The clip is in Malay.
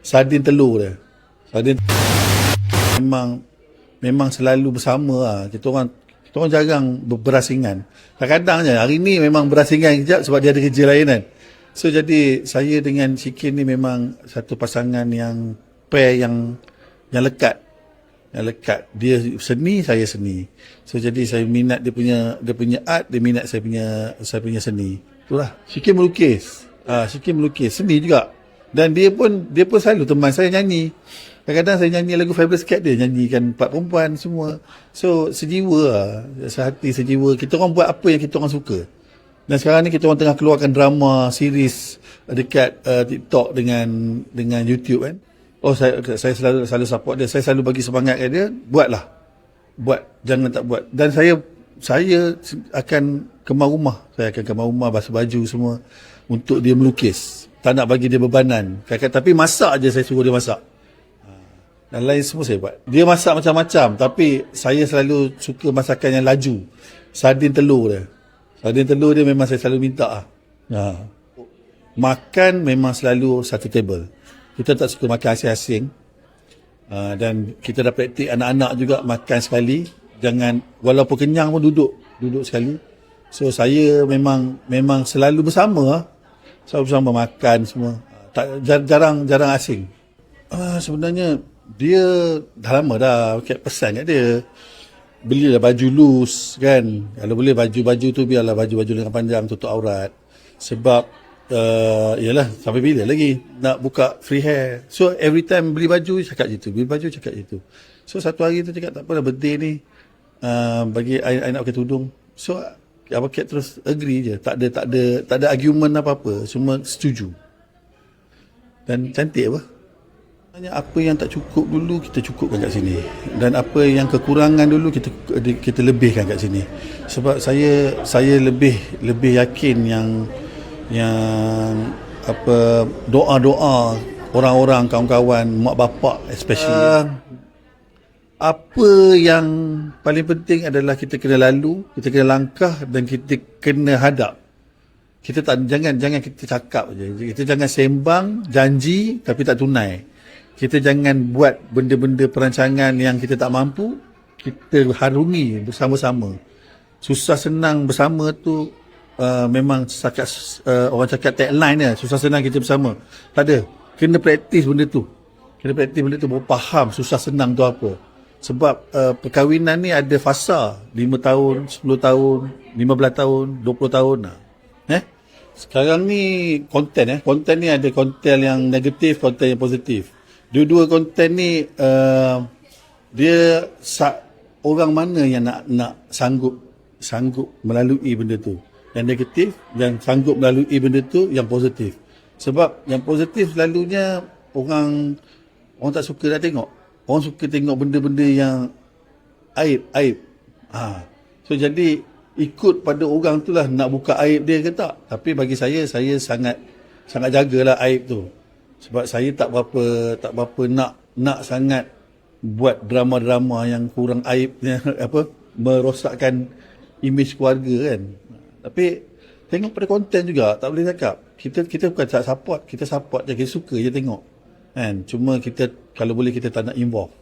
Sardin telur dia. Sardin memang selalu bersama lah. Kita orang jarang berasingan. Kadang-kadang je hari ni memang berasingan kejap sebab dia ada kerja lain kan. So jadi saya dengan Shikin ni memang satu pasangan yang pair yang lekat. Yang lekat. Dia seni, saya seni. So jadi saya minat dia punya art, dia minat saya punya seni. Itulah. Shikin melukis. Shikin melukis, seni juga. Dan dia pun selalu teman saya nyanyi. Kadang-kadang saya nyanyi lagu Fabulous Cat, dia nyanyikan empat perempuan semua. So sejiwa lah, sehati sejiwa. Kita orang buat apa yang kita orang suka. Dan sekarang ni kita orang tengah keluarkan drama series dekat TikTok dengan YouTube kan. Oh saya selalu support dia. Saya selalu bagi semangat kat dia, buatlah. Buat, jangan tak buat. Dan saya akan kemar rumah. Saya akan kemar rumah, basuh baju semua untuk dia melukis. Tak nak bagi dia bebanan. Tapi masak je saya suruh dia masak. Dan lain semua saya buat. Dia masak macam-macam. Tapi saya selalu suka masakan yang laju. Sardin telur dia. Sardin telur dia memang saya selalu minta. Makan memang selalu satu table. Kita tak suka makan asing-asing. Dan kita dah praktik anak-anak juga makan sekali. Jangan, walaupun kenyang pun duduk sekali. So saya memang selalu bersama. Selalu bersama makan semua. Jarang asing. Sebenarnya dia dah lama dah pesan kat dia. Belilah baju loose kan. Kalau boleh baju tu biarlah baju lengan panjang tutup aurat. Sebab yalah sampai bila lagi nak buka free hair. So every time beli baju cakap gitu. So satu hari tu cakap tak apalah, birthday ni bagi I nak pakai tudung. So Abang Cat terus agree je. Tak ada argument apa-apa. Cuma setuju. Dan cantik apa? Apa yang tak cukup dulu kita cukupkan kat sini. Dan apa yang kekurangan dulu kita lebihkan kat sini. Sebab saya lebih yakin yang apa doa-doa orang-orang, kawan-kawan, mak bapak especially. Apa yang paling penting adalah kita kena lalu, kita kena langkah dan kita kena hadap. Kita jangan kita cakap je. Kita jangan sembang, janji tapi tak tunai. Kita jangan buat benda-benda perancangan yang kita tak mampu, kita harungi bersama-sama. Susah senang bersama tu memang orang cakap tagline dia, susah senang kita bersama. Tak ada. Kena praktis benda tu. Baru faham susah senang tu apa. Sebab perkahwinan ni ada fasa 5 tahun, 10 tahun, 15 tahun, 20 tahun. Sekarang ni konten ni ada konten yang negatif, konten yang positif. Dua-dua konten ni dia orang mana yang nak sanggup melalui benda tu. Yang negatif, yang sanggup melalui benda tu, yang positif. Sebab yang positif selalunya orang tak suka nak tengok. Orang suka tengok benda-benda yang aib. So jadi ikut pada orang tu lah nak buka aib dia ke tak. Tapi bagi saya sangat jagalah aib tu. Sebab saya tak berapa nak sangat buat drama-drama yang kurang aib, merosakkan imej keluarga kan. Tapi tengok pada konten juga, tak boleh cakap. Kita bukan tak support, kita support je, kita suka je tengok. Kan? Cuma kita kalau boleh kita tak nak involve.